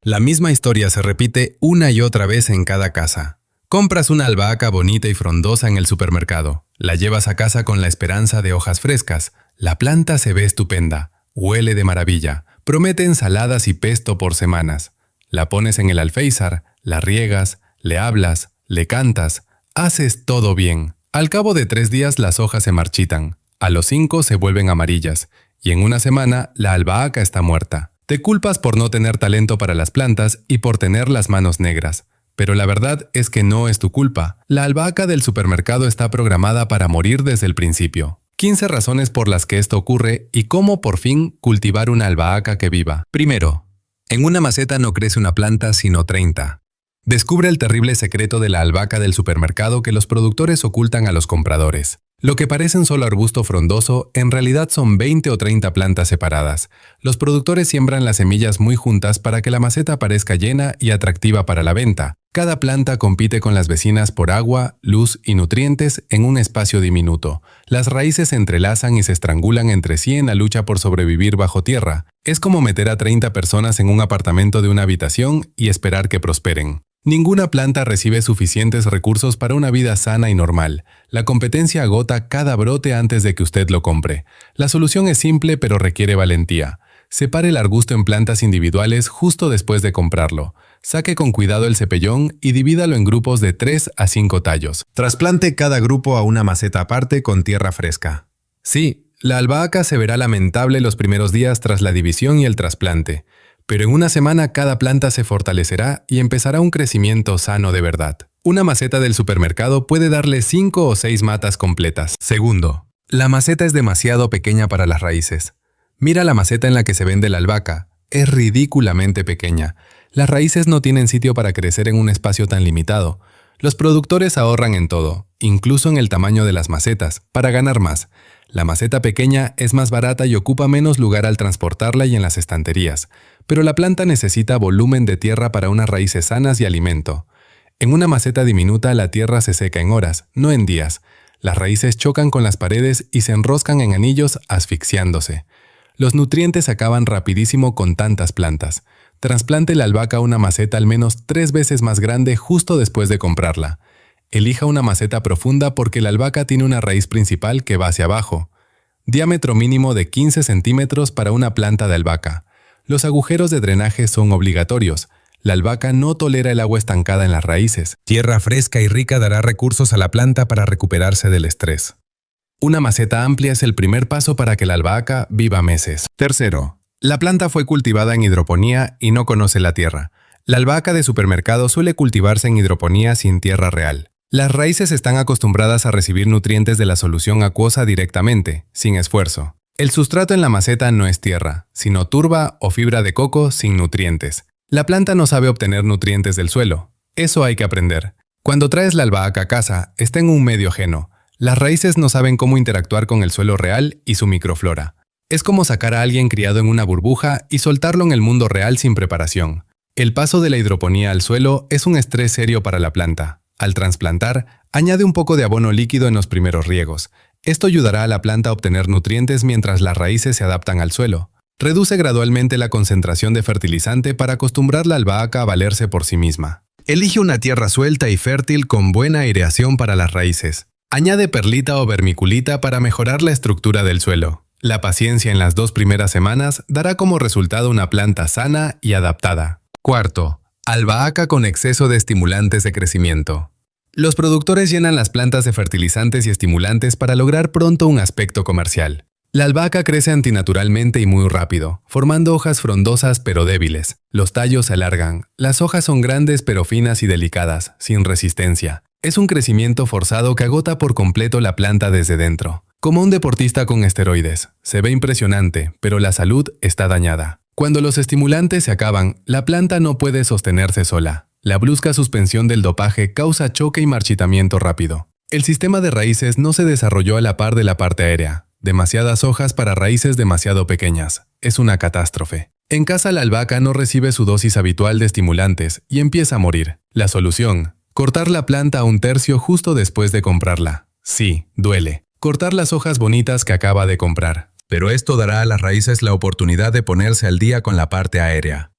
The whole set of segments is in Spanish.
La misma historia se repite una y otra vez en cada casa. Compras una albahaca bonita y frondosa en el supermercado. La llevas a casa con la esperanza de hojas frescas. La planta se ve estupenda, huele de maravilla, promete ensaladas y pesto por semanas. La pones en el alféizar, la riegas, le hablas, le cantas, haces todo bien. Al cabo de 3 días las hojas se marchitan, a los 5 se vuelven amarillas, y en una semana la albahaca está muerta. Te culpas por no tener talento para las plantas y por tener las manos negras. Pero la verdad es que no es tu culpa. La albahaca del supermercado está programada para morir desde el principio. 15 razones por las que esto ocurre y cómo por fin cultivar una albahaca que viva. Primero, en una maceta no crece una planta sino 30. Descubre el terrible secreto de la albahaca del supermercado que los productores ocultan a los compradores. Lo que parece un solo arbusto frondoso, en realidad son 20 o 30 plantas separadas. Los productores siembran las semillas muy juntas para que la maceta parezca llena y atractiva para la venta. Cada planta compite con las vecinas por agua, luz y nutrientes en un espacio diminuto. Las raíces se entrelazan y se estrangulan entre sí en la lucha por sobrevivir bajo tierra. Es como meter a 30 personas en un apartamento de una habitación y esperar que prosperen. Ninguna planta recibe suficientes recursos para una vida sana y normal. La competencia agota cada brote antes de que usted lo compre. La solución es simple pero requiere valentía. Separe el arbusto en plantas individuales justo después de comprarlo. Saque con cuidado el cepellón y divídalo en grupos de 3 a 5 tallos. Trasplante cada grupo a una maceta aparte con tierra fresca. Sí, la albahaca se verá lamentable los primeros días tras la división y el trasplante. Pero en una semana cada planta se fortalecerá y empezará un crecimiento sano de verdad. Una maceta del supermercado puede darle 5 o 6 matas completas. Segundo, la maceta es demasiado pequeña para las raíces. Mira la maceta en la que se vende la albahaca. Es ridículamente pequeña. Las raíces no tienen sitio para crecer en un espacio tan limitado. Los productores ahorran en todo, incluso en el tamaño de las macetas, para ganar más. La maceta pequeña es más barata y ocupa menos lugar al transportarla y en las estanterías, pero la planta necesita volumen de tierra para unas raíces sanas y alimento. En una maceta diminuta la tierra se seca en horas, no en días. Las raíces chocan con las paredes y se enroscan en anillos asfixiándose. Los nutrientes acaban rapidísimo con tantas plantas. Trasplante la albahaca a una maceta al menos 3 veces más grande justo después de comprarla. Elija una maceta profunda porque la albahaca tiene una raíz principal que va hacia abajo. Diámetro mínimo de 15 centímetros para una planta de albahaca. Los agujeros de drenaje son obligatorios. La albahaca no tolera el agua estancada en las raíces. Tierra fresca y rica dará recursos a la planta para recuperarse del estrés. Una maceta amplia es el primer paso para que la albahaca viva meses. Tercero, la planta fue cultivada en hidroponía y no conoce la tierra. La albahaca de supermercado suele cultivarse en hidroponía sin tierra real. Las raíces están acostumbradas a recibir nutrientes de la solución acuosa directamente, sin esfuerzo. El sustrato en la maceta no es tierra, sino turba o fibra de coco sin nutrientes. La planta no sabe obtener nutrientes del suelo. Eso hay que aprender. Cuando traes la albahaca a casa, está en un medio ajeno. Las raíces no saben cómo interactuar con el suelo real y su microflora. Es como sacar a alguien criado en una burbuja y soltarlo en el mundo real sin preparación. El paso de la hidroponía al suelo es un estrés serio para la planta. Al trasplantar, añade un poco de abono líquido en los primeros riegos. Esto ayudará a la planta a obtener nutrientes mientras las raíces se adaptan al suelo. Reduce gradualmente la concentración de fertilizante para acostumbrar la albahaca a valerse por sí misma. Elige una tierra suelta y fértil con buena aireación para las raíces. Añade perlita o vermiculita para mejorar la estructura del suelo. La paciencia en las 2 primeras semanas dará como resultado una planta sana y adaptada. Cuarto, albahaca con exceso de estimulantes de crecimiento. Los productores llenan las plantas de fertilizantes y estimulantes para lograr pronto un aspecto comercial. La albahaca crece antinaturalmente y muy rápido, formando hojas frondosas pero débiles. Los tallos se alargan. Las hojas son grandes pero finas y delicadas, sin resistencia. Es un crecimiento forzado que agota por completo la planta desde dentro. Como un deportista con esteroides. Se ve impresionante, pero la salud está dañada. Cuando los estimulantes se acaban, la planta no puede sostenerse sola. La brusca suspensión del dopaje causa choque y marchitamiento rápido. El sistema de raíces no se desarrolló a la par de la parte aérea. Demasiadas hojas para raíces demasiado pequeñas. Es una catástrofe. En casa la albahaca no recibe su dosis habitual de estimulantes y empieza a morir. La solución: cortar la planta a 1/3 justo después de comprarla. Sí, duele. Cortar las hojas bonitas que acaba de comprar. Pero esto dará a las raíces la oportunidad de ponerse al día con la parte aérea.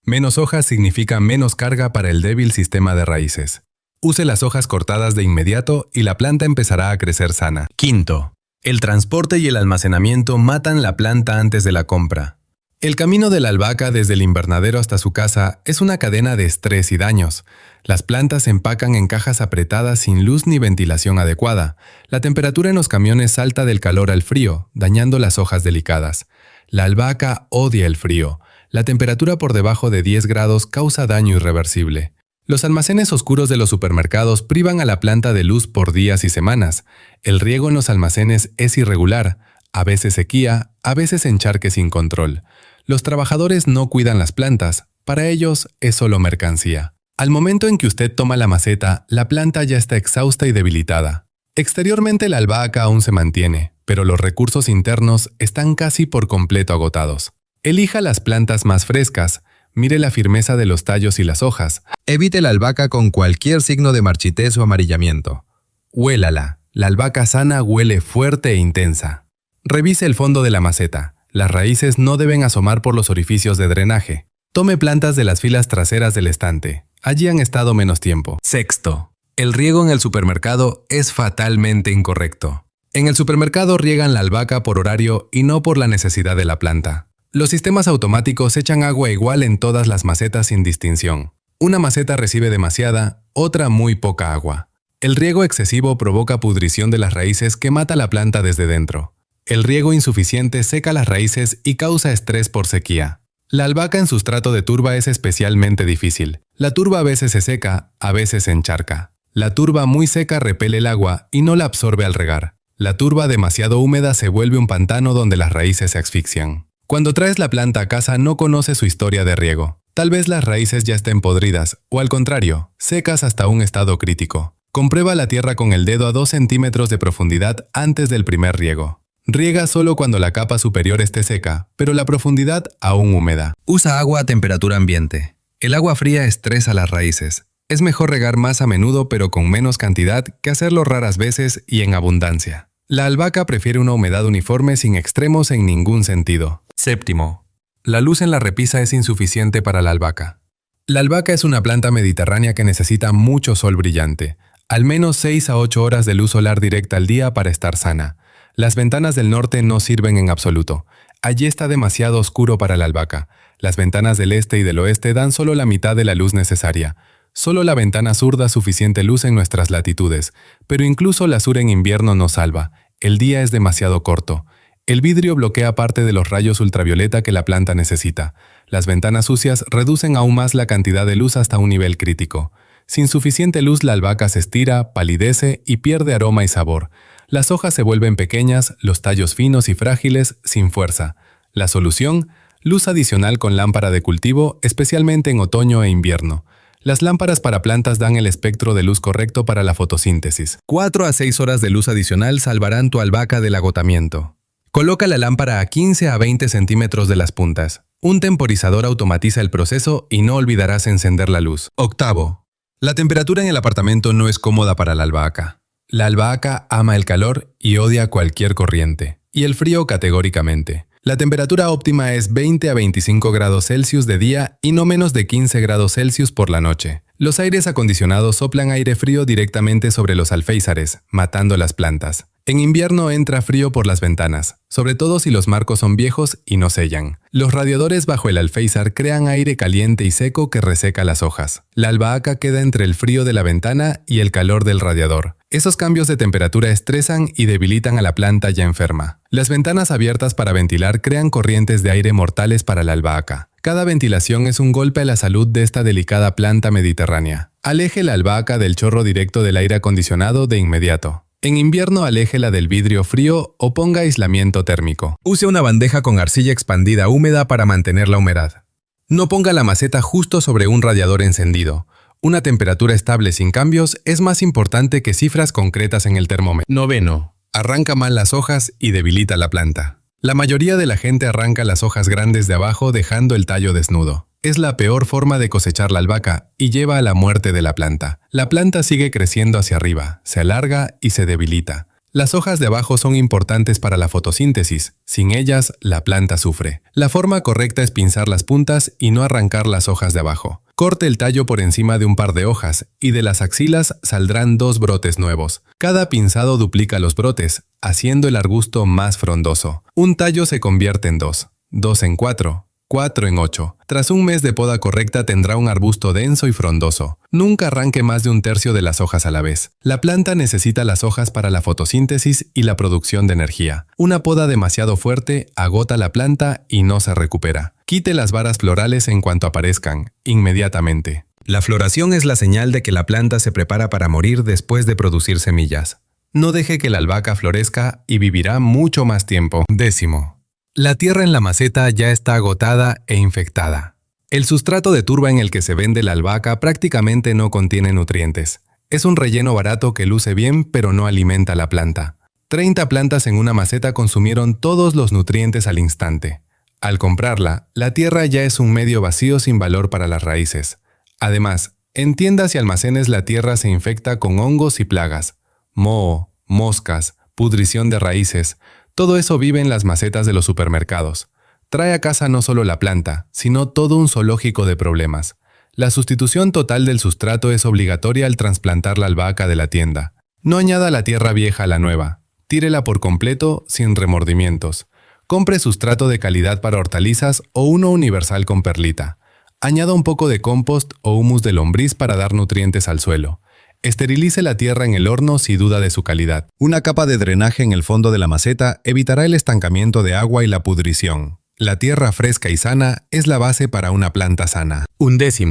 Menos hojas significa menos carga para el débil sistema de raíces. Use las hojas cortadas de inmediato y la planta empezará a crecer sana. Quinto, el transporte y el almacenamiento matan la planta antes de la compra. El camino de la albahaca desde el invernadero hasta su casa es una cadena de estrés y daños. Las plantas se empacan en cajas apretadas sin luz ni ventilación adecuada. La temperatura en los camiones salta del calor al frío, dañando las hojas delicadas. La albahaca odia el frío. La temperatura por debajo de 10 grados causa daño irreversible. Los almacenes oscuros de los supermercados privan a la planta de luz por días y semanas. El riego en los almacenes es irregular, a veces sequía, a veces encharque sin control. Los trabajadores no cuidan las plantas, para ellos es solo mercancía. Al momento en que usted toma la maceta, la planta ya está exhausta y debilitada. Exteriormente la albahaca aún se mantiene, pero los recursos internos están casi por completo agotados. Elija las plantas más frescas, mire la firmeza de los tallos y las hojas. Evite la albahaca con cualquier signo de marchitez o amarillamiento. Huélala. La albahaca sana huele fuerte e intensa. Revise el fondo de la maceta. Las raíces no deben asomar por los orificios de drenaje. Tome plantas de las filas traseras del estante. Allí han estado menos tiempo. Sexto, el riego en el supermercado es fatalmente incorrecto. En el supermercado riegan la albahaca por horario y no por la necesidad de la planta. Los sistemas automáticos echan agua igual en todas las macetas sin distinción. Una maceta recibe demasiada, otra muy poca agua. El riego excesivo provoca pudrición de las raíces que mata la planta desde dentro. El riego insuficiente seca las raíces y causa estrés por sequía. La albahaca en sustrato de turba es especialmente difícil. La turba a veces se seca, a veces se encharca. La turba muy seca repele el agua y no la absorbe al regar. La turba demasiado húmeda se vuelve un pantano donde las raíces se asfixian. Cuando traes la planta a casa no conoces su historia de riego. Tal vez las raíces ya estén podridas, o al contrario, secas hasta un estado crítico. Comprueba la tierra con el dedo a 2 centímetros de profundidad antes del primer riego. Riega solo cuando la capa superior esté seca, pero la profundidad aún húmeda. Usa agua a temperatura ambiente. El agua fría estresa las raíces. Es mejor regar más a menudo pero con menos cantidad que hacerlo raras veces y en abundancia. La albahaca prefiere una humedad uniforme sin extremos en ningún sentido. Séptimo, la luz en la repisa es insuficiente para la albahaca. La albahaca es una planta mediterránea que necesita mucho sol brillante, al menos 6 a 8 horas de luz solar directa al día para estar sana. Las ventanas del norte no sirven en absoluto. Allí está demasiado oscuro para la albahaca. Las ventanas del este y del oeste dan solo la mitad de la luz necesaria. Solo la ventana sur da suficiente luz en nuestras latitudes, pero incluso la sur en invierno nos salva. El día es demasiado corto. El vidrio bloquea parte de los rayos ultravioleta que la planta necesita. Las ventanas sucias reducen aún más la cantidad de luz hasta un nivel crítico. Sin suficiente luz la albahaca se estira, palidece y pierde aroma y sabor. Las hojas se vuelven pequeñas, los tallos finos y frágiles, sin fuerza. La solución: luz adicional con lámpara de cultivo, especialmente en otoño e invierno. Las lámparas para plantas dan el espectro de luz correcto para la fotosíntesis. 4 a 6 horas de luz adicional salvarán tu albahaca del agotamiento. Coloca la lámpara a 15 a 20 centímetros de las puntas. Un temporizador automatiza el proceso y no olvidarás encender la luz. Octavo, la temperatura en el apartamento no es cómoda para la albahaca. La albahaca ama el calor y odia cualquier corriente, y el frío categóricamente. La temperatura óptima es 20 a 25 grados Celsius de día y no menos de 15 grados Celsius por la noche. Los aires acondicionados soplan aire frío directamente sobre los alféizares, matando las plantas. En invierno entra frío por las ventanas, sobre todo si los marcos son viejos y no sellan. Los radiadores bajo el alféizar crean aire caliente y seco que reseca las hojas. La albahaca queda entre el frío de la ventana y el calor del radiador. Esos cambios de temperatura estresan y debilitan a la planta ya enferma. Las ventanas abiertas para ventilar crean corrientes de aire mortales para la albahaca. Cada ventilación es un golpe a la salud de esta delicada planta mediterránea. Aleje la albahaca del chorro directo del aire acondicionado de inmediato. En invierno aléjela del vidrio frío o ponga aislamiento térmico. Use una bandeja con arcilla expandida húmeda para mantener la humedad. No ponga la maceta justo sobre un radiador encendido. Una temperatura estable sin cambios es más importante que cifras concretas en el termómetro. Noveno, arranca mal las hojas y debilita la planta. La mayoría de la gente arranca las hojas grandes de abajo dejando el tallo desnudo. Es la peor forma de cosechar la albahaca y lleva a la muerte de la planta. La planta sigue creciendo hacia arriba, se alarga y se debilita. Las hojas de abajo son importantes para la fotosíntesis. Sin ellas, la planta sufre. La forma correcta es pinzar las puntas y no arrancar las hojas de abajo. Corte el tallo por encima de un par de hojas y de las axilas saldrán 2 brotes nuevos. Cada pinzado duplica los brotes, haciendo el arbusto más frondoso. Un tallo se convierte en 2, 2 en 4, 4 en 8. Tras un mes de poda correcta tendrá un arbusto denso y frondoso. Nunca arranque más de 1/3 de las hojas a la vez. La planta necesita las hojas para la fotosíntesis y la producción de energía. Una poda demasiado fuerte agota la planta y no se recupera. Quite las varas florales en cuanto aparezcan, inmediatamente. La floración es la señal de que la planta se prepara para morir después de producir semillas. No deje que la albahaca florezca y vivirá mucho más tiempo. 10. La tierra en la maceta ya está agotada e infectada. El sustrato de turba en el que se vende la albahaca prácticamente no contiene nutrientes. Es un relleno barato que luce bien pero no alimenta la planta. 30 plantas en una maceta consumieron todos los nutrientes al instante. Al comprarla, la tierra ya es un medio vacío sin valor para las raíces. Además, en tiendas y almacenes la tierra se infecta con hongos y plagas. Moho, moscas, pudrición de raíces, todo eso vive en las macetas de los supermercados. Trae a casa no solo la planta, sino todo un zoológico de problemas. La sustitución total del sustrato es obligatoria al trasplantar la albahaca de la tienda. No añada la tierra vieja a la nueva. Tírela por completo sin remordimientos. Compre sustrato de calidad para hortalizas o uno universal con perlita. Añada un poco de compost o humus de lombriz para dar nutrientes al suelo. Esterilice la tierra en el horno si duda de su calidad. Una capa de drenaje en el fondo de la maceta evitará el estancamiento de agua y la pudrición. La tierra fresca y sana es la base para una planta sana. 11.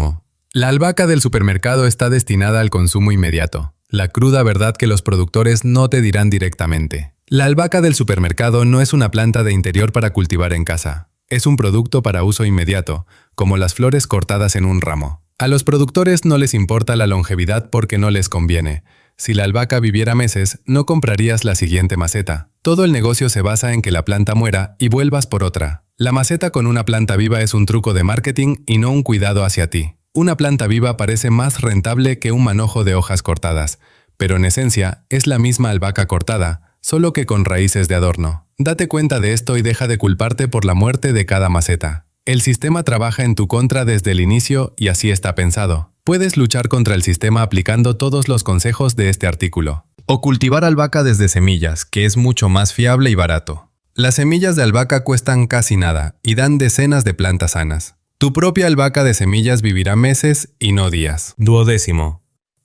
La albahaca del supermercado está destinada al consumo inmediato. La cruda verdad que los productores no te dirán directamente. La albahaca del supermercado no es una planta de interior para cultivar en casa. Es un producto para uso inmediato, como las flores cortadas en un ramo. A los productores no les importa la longevidad porque no les conviene. Si la albahaca viviera meses, no comprarías la siguiente maceta. Todo el negocio se basa en que la planta muera y vuelvas por otra. La maceta con una planta viva es un truco de marketing y no un cuidado hacia ti. Una planta viva parece más rentable que un manojo de hojas cortadas, pero en esencia es la misma albahaca cortada, solo que con raíces de adorno. Date cuenta de esto y deja de culparte por la muerte de cada maceta. El sistema trabaja en tu contra desde el inicio y así está pensado. Puedes luchar contra el sistema aplicando todos los consejos de este artículo. O cultivar albahaca desde semillas, que es mucho más fiable y barato. Las semillas de albahaca cuestan casi nada y dan decenas de plantas sanas. Tu propia albahaca de semillas vivirá meses y no días. 12.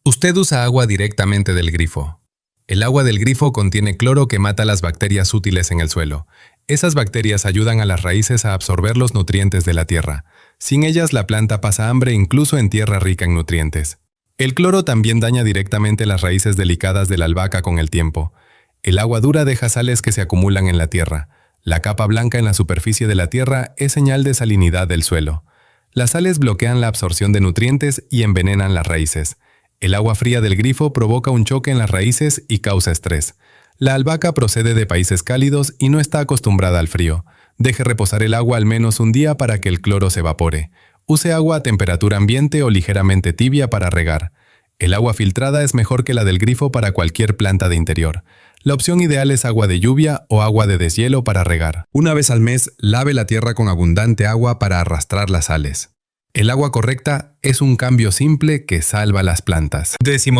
Usted usa agua directamente del grifo. El agua del grifo contiene cloro que mata las bacterias útiles en el suelo. Esas bacterias ayudan a las raíces a absorber los nutrientes de la tierra. Sin ellas, la planta pasa hambre incluso en tierra rica en nutrientes. El cloro también daña directamente las raíces delicadas de la albahaca con el tiempo. El agua dura deja sales que se acumulan en la tierra. La capa blanca en la superficie de la tierra es señal de salinidad del suelo. Las sales bloquean la absorción de nutrientes y envenenan las raíces. El agua fría del grifo provoca un choque en las raíces y causa estrés. La albahaca procede de países cálidos y no está acostumbrada al frío. Deje reposar el agua al menos un día para que el cloro se evapore. Use agua a temperatura ambiente o ligeramente tibia para regar. El agua filtrada es mejor que la del grifo para cualquier planta de interior. La opción ideal es agua de lluvia o agua de deshielo para regar. Una vez al mes, lave la tierra con abundante agua para arrastrar las sales. El agua correcta es un cambio simple que salva las plantas. 13.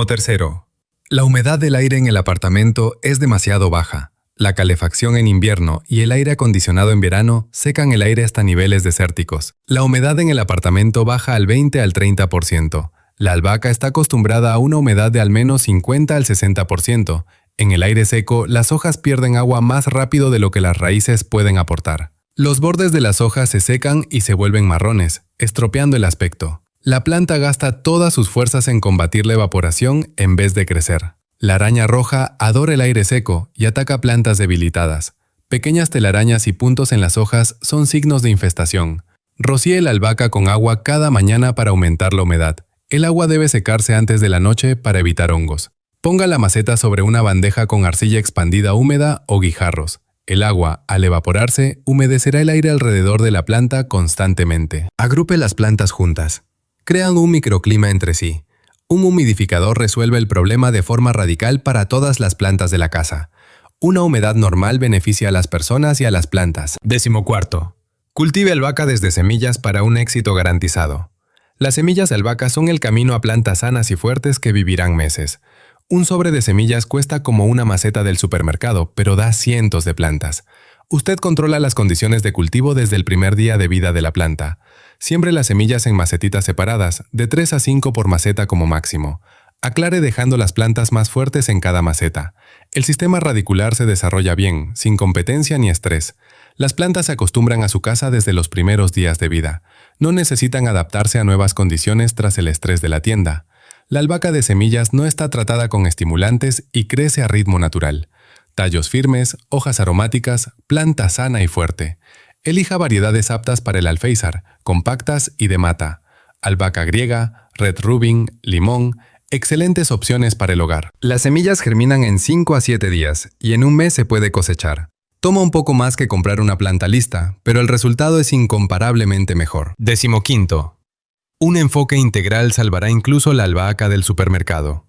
La humedad del aire en el apartamento es demasiado baja. La calefacción en invierno y el aire acondicionado en verano secan el aire hasta niveles desérticos. La humedad en el apartamento baja al 20 al 30%. La albahaca está acostumbrada a una humedad de al menos 50 al 60%. En el aire seco, las hojas pierden agua más rápido de lo que las raíces pueden aportar. Los bordes de las hojas se secan y se vuelven marrones, estropeando el aspecto. La planta gasta todas sus fuerzas en combatir la evaporación en vez de crecer. La araña roja adora el aire seco y ataca plantas debilitadas. Pequeñas telarañas y puntos en las hojas son signos de infestación. Rocíe la albahaca con agua cada mañana para aumentar la humedad. El agua debe secarse antes de la noche para evitar hongos. Ponga la maceta sobre una bandeja con arcilla expandida húmeda o guijarros. El agua, al evaporarse, humedecerá el aire alrededor de la planta constantemente. Agrupe las plantas juntas. Crean un microclima entre sí. Un humidificador resuelve el problema de forma radical para todas las plantas de la casa. Una humedad normal beneficia a las personas y a las plantas. 14. Cultive albahaca desde semillas para un éxito garantizado. Las semillas de albahaca son el camino a plantas sanas y fuertes que vivirán meses. Un sobre de semillas cuesta como una maceta del supermercado, pero da cientos de plantas. Usted controla las condiciones de cultivo desde el primer día de vida de la planta. Siembre las semillas en macetitas separadas, de 3 a 5 por maceta como máximo. Aclare dejando las plantas más fuertes en cada maceta. El sistema radicular se desarrolla bien, sin competencia ni estrés. Las plantas se acostumbran a su casa desde los primeros días de vida. No necesitan adaptarse a nuevas condiciones tras el estrés de la tienda. La albahaca de semillas no está tratada con estimulantes y crece a ritmo natural. Tallos firmes, hojas aromáticas, planta sana y fuerte. Elija variedades aptas para el alféizar, compactas y de mata. Albahaca griega, red rubin, limón, excelentes opciones para el hogar. Las semillas germinan en 5 a 7 días y en un mes se puede cosechar. Toma un poco más que comprar una planta lista, pero el resultado es incomparablemente mejor. 15. Un enfoque integral salvará incluso la albahaca del supermercado.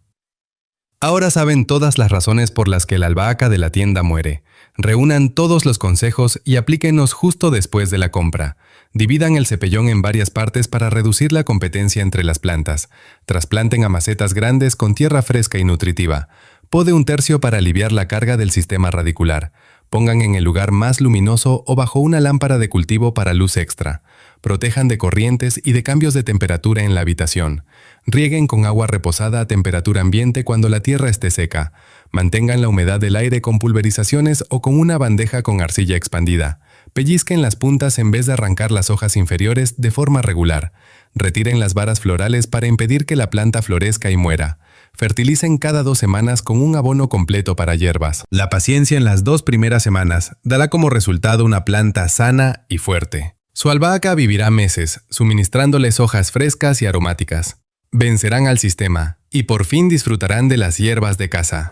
Ahora saben todas las razones por las que la albahaca de la tienda muere. Reúnan todos los consejos y aplíquenlos justo después de la compra. Dividan el cepellón en varias partes para reducir la competencia entre las plantas. Trasplanten a macetas grandes con tierra fresca y nutritiva. Pode un tercio para aliviar la carga del sistema radicular. Pongan en el lugar más luminoso o bajo una lámpara de cultivo para luz extra. Protejan de corrientes y de cambios de temperatura en la habitación. Rieguen con agua reposada a temperatura ambiente cuando la tierra esté seca. Mantengan la humedad del aire con pulverizaciones o con una bandeja con arcilla expandida. Pellizquen las puntas en vez de arrancar las hojas inferiores de forma regular. Retiren las varas florales para impedir que la planta florezca y muera. Fertilicen cada 2 semanas con un abono completo para hierbas. La paciencia en las 2 primeras semanas dará como resultado una planta sana y fuerte. Su albahaca vivirá meses, suministrándoles hojas frescas y aromáticas. Vencerán al sistema y por fin disfrutarán de las hierbas de casa.